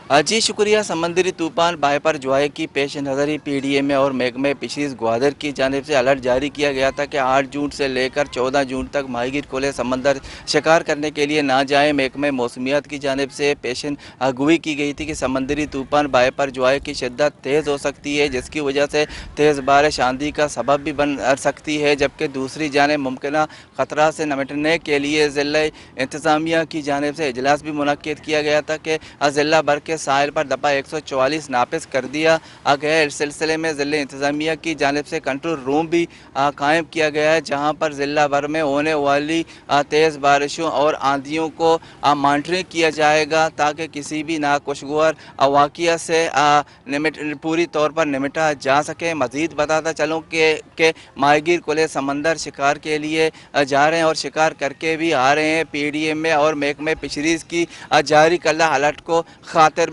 جی شکریہ۔ سمندری طوفان بائپر جوائے کی پیش نظر پی ڈی ایم اور محکمہ فشریز گوادر کی جانب سے الرٹ جاری کیا گیا تھا کہ 8 جون سے لے کر 14 جون تک ماہی گیر کھلے سمندر شکار کرنے کے لیے نہ جائیں۔ محکمہ موسمیات کی جانب سے پیشن گوئی کی گئی تھی کہ سمندری طوفان بائپر جوائے کی شدت تیز ہو سکتی ہے، جس کی وجہ سے تیز بارش آندھی کا سبب بھی بن سکتی ہے، جبکہ دوسری جانب ممکنہ خطرات سے نمٹنے کے لیے ضلع انتظامیہ کی جانب سے اجلاس بھی منعقد کیا گیا تھا کہ ضلع بھر کے ساحل پر دفعہ 144 نافذ کر دیا گیا ہے۔ اس سلسلے میں ضلع انتظامیہ کی جانب سے کنٹرول روم بھی قائم کیا گیا ہے، جہاں پر ضلع بھر میں ہونے والی تیز بارشوں اور آندھیوں کو مانیٹرنگ کیا جائے گا تاکہ کسی بھی ناخوشگوار واقعہ سے پوری طور پر نمٹا جا سکے۔ مزید بتاتا چلوں کہ ماہی گیر کھلے سمندر شکار کے لیے جا رہے ہیں اور شکار کر کے بھی آ رہے ہیں۔ پی ڈی ایم میں اور محکمہ فشریز کی جاری کردہ الرٹ کو خاطر